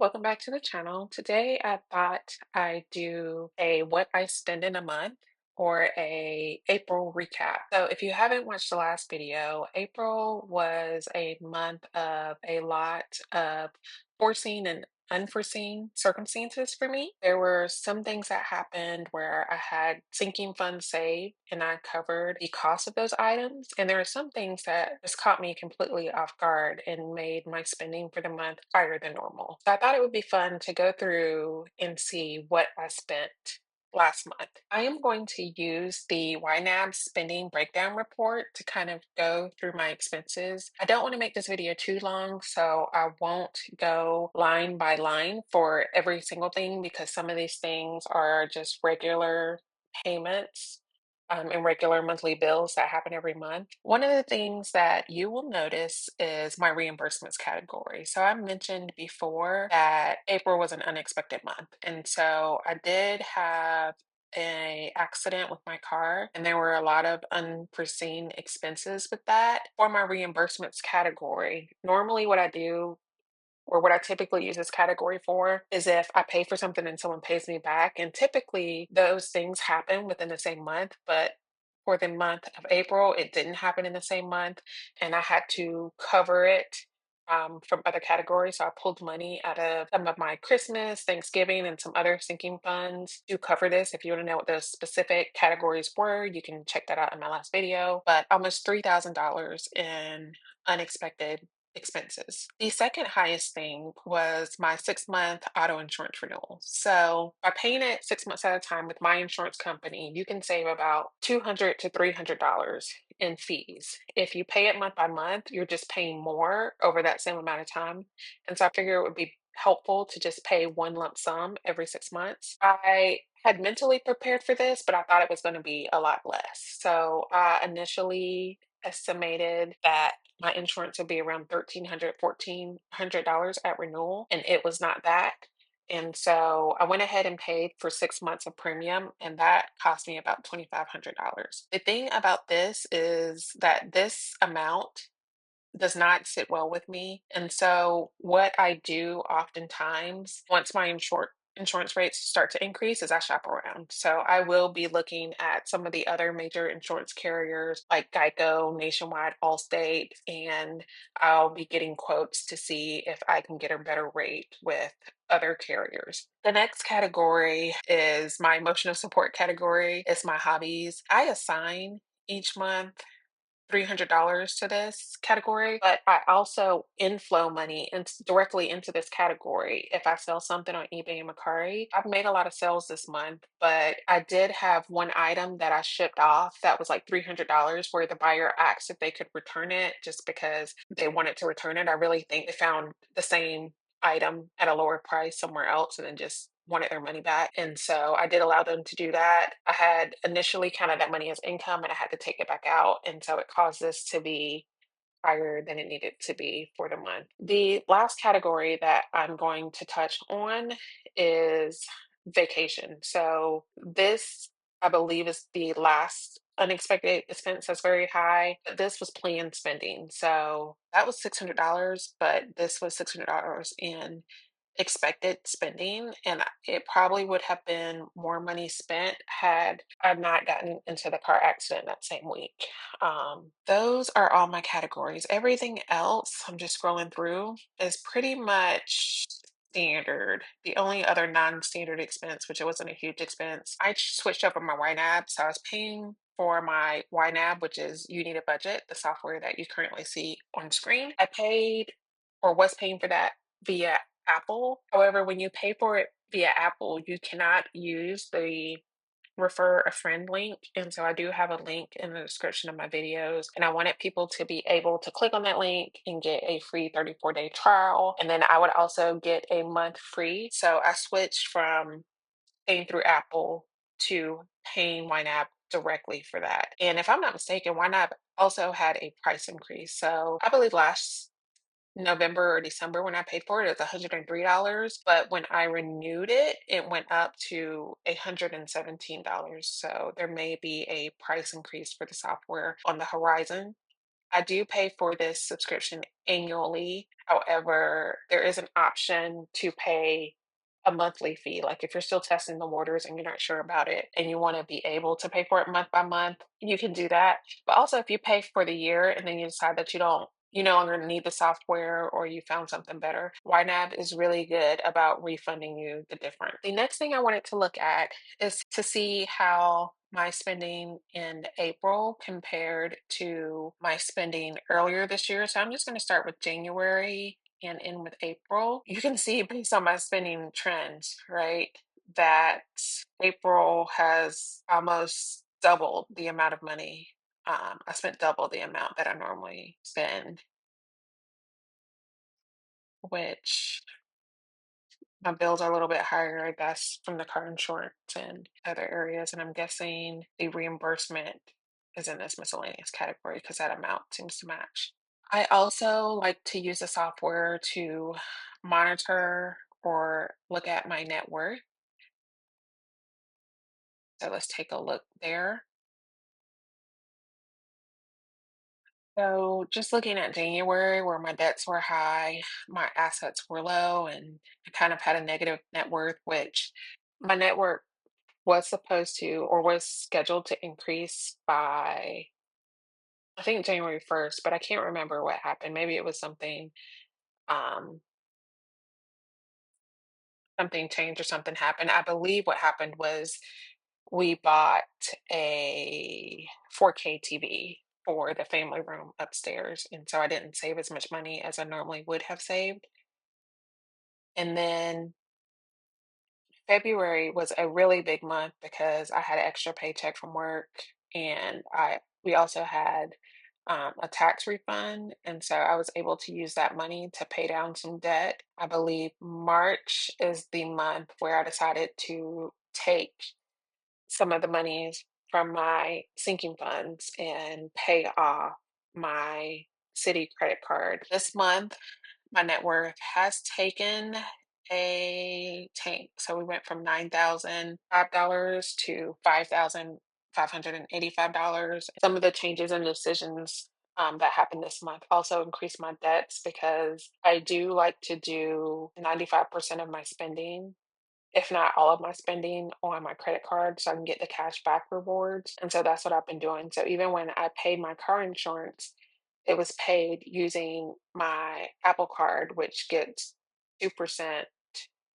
Welcome back to the channel. Today I thought I'd do a what I spend in a month or a April recap. So if you haven't watched the last video, April was a month of a lot of foreseen and unforeseen circumstances for me. There were some things that happened where I had sinking funds saved and I covered the cost of those items. And there are some things that just caught me completely off guard and made my spending for the month higher than normal. So I thought it would be fun to go through and see what I spent last month. I am going to use the YNAB spending breakdown report to kind of go through my expenses. I don't want to make this video too long, so I won't go line by line for every single thing because some of these things are just regular payments and regular monthly bills that happen every month. One of the things that you will notice is my reimbursements category. So I mentioned before that April was an unexpected month. And so I did have a accident with my car and there were a lot of unforeseen expenses with that. For my reimbursements category, normally what I do or what I typically use this category for is if I pay for something and someone pays me back. And typically those things happen within the same month, but for the month of April, it didn't happen in the same month. And I had to cover it from other categories. So I pulled money out of some of my Christmas, Thanksgiving, and some other sinking funds to cover this. If you want to know what those specific categories were, you can check that out in my last video. But almost $3,000 in unexpected expenses. The second highest thing was my 6-month auto insurance renewal. So by paying it 6 months at a time with my insurance company, you can save about $200 to $300 in fees. If you pay it month by month, you're just paying more over that same amount of time. And so I figure it would be helpful to just pay one lump sum every 6 months. I had mentally prepared for this, but I thought it was going to be a lot less. So I initially estimated that my insurance would be around $1,300, $1,400 at renewal, and it was not that. And so I went ahead and paid for 6 months of premium, and that cost me about $2,500. The thing about this is that this amount does not sit well with me. And so what I do oftentimes once my insurance rates start to increase is I shop around. So I will be looking at some of the other major insurance carriers like Geico, Nationwide, Allstate, and I'll be getting quotes to see if I can get a better rate with other carriers. The next category is my emotional support category. It's my hobbies. I assign each month $300 to this category, but I also inflow money directly into this category. If I sell something on eBay and Mercari, I've made a lot of sales this month, but I did have one item that I shipped off that was like $300 where the buyer asked if they could return it just because they wanted to return it. I really think they found the same item at a lower price somewhere else and then just wanted their money back. And so I did allow them to do that. I had initially counted that money as income and I had to take it back out. And so it caused this to be higher than it needed to be for the month. The last category that I'm going to touch on is vacation. So this, I believe, is the last unexpected expense that's very high. But this was planned spending. So that was $600, but this was $600 in expected spending, and it probably would have been more money spent had I not gotten into the car accident that same week. Those are all my categories. Everything else, I'm just scrolling through, is pretty much standard. The only other non-standard expense, which it wasn't a huge expense, I switched over my YNAB, so I was paying for my YNAB, which is You Need a Budget, the software that you currently see on screen. I paid or was paying for that via Apple. However, when you pay for it via Apple, you cannot use the refer a friend link. And so I do have a link in the description of my videos. And I wanted people to be able to click on that link and get a free 34-day trial. And then I would also get a month free. So I switched from paying through Apple to paying YNAB directly for that. And if I'm not mistaken, YNAB also had a price increase. So I believe last November or December when I paid for it, it was $103. But when I renewed it, it went up to $117. So there may be a price increase for the software on the horizon. I do pay for this subscription annually. However, there is an option to pay a monthly fee. Like if you're still testing the waters and you're not sure about it and you want to be able to pay for it month by month, you can do that. But also if you pay for the year and then you decide that you no longer need the software or you found something better, YNAB is really good about refunding you the difference. The next thing I wanted to look at is to see how my spending in April compared to my spending earlier this year. So I'm just going to start with January and end with April. You can see based on my spending trends, right, that April has almost doubled the amount of money. I spent double the amount that I normally spend, which my bills are a little bit higher, I guess, from the car insurance and other areas. And I'm guessing the reimbursement is in this miscellaneous category because that amount seems to match. I also like to use the software to monitor or look at my net worth. So let's take a look there. So just looking at January where my debts were high, my assets were low, and I kind of had a negative net worth, which my net worth was supposed to or was scheduled to increase by I think January 1st, but I can't remember what happened. Maybe it was um something changed or something happened. I believe what happened was we bought a 4K TV for the family room upstairs, and so I didn't save as much money as I normally would have saved. And then February was a really big month because I had an extra paycheck from work, and I we also had a tax refund, and so I was able to use that money to pay down some debt. I believe March is the month where I decided to take some of the monies from my sinking funds and pay off my city credit card. This month, my net worth has taken a tank. So we went from $9,005 to $5,585. Some of the changes and decisions that happened this month also increased my debts because I do like to do 95% of my spending, if not all of my spending, on my credit card so I can get the cash back rewards. And so that's what I've been doing. So even when I paid my car insurance, it was paid using my Apple Card, which gets 2%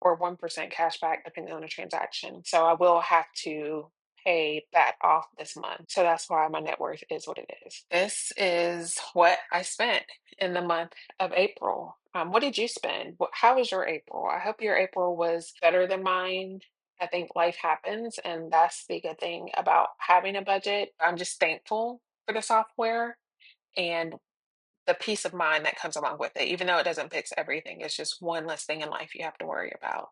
or 1% cash back depending on the transaction. So I will have to pay that off this month. So that's why my net worth is what it is. This is what I spent in the month of April. What did you spend? How was your April? I hope your April was better than mine. I think life happens, and that's the good thing about having a budget. I'm just thankful for the software and the peace of mind that comes along with it. Even though it doesn't fix everything, it's just one less thing in life you have to worry about.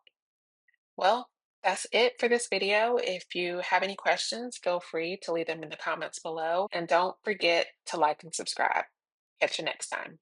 Well, that's it for this video. If you have any questions, feel free to leave them in the comments below. And don't forget to like and subscribe. Catch you next time.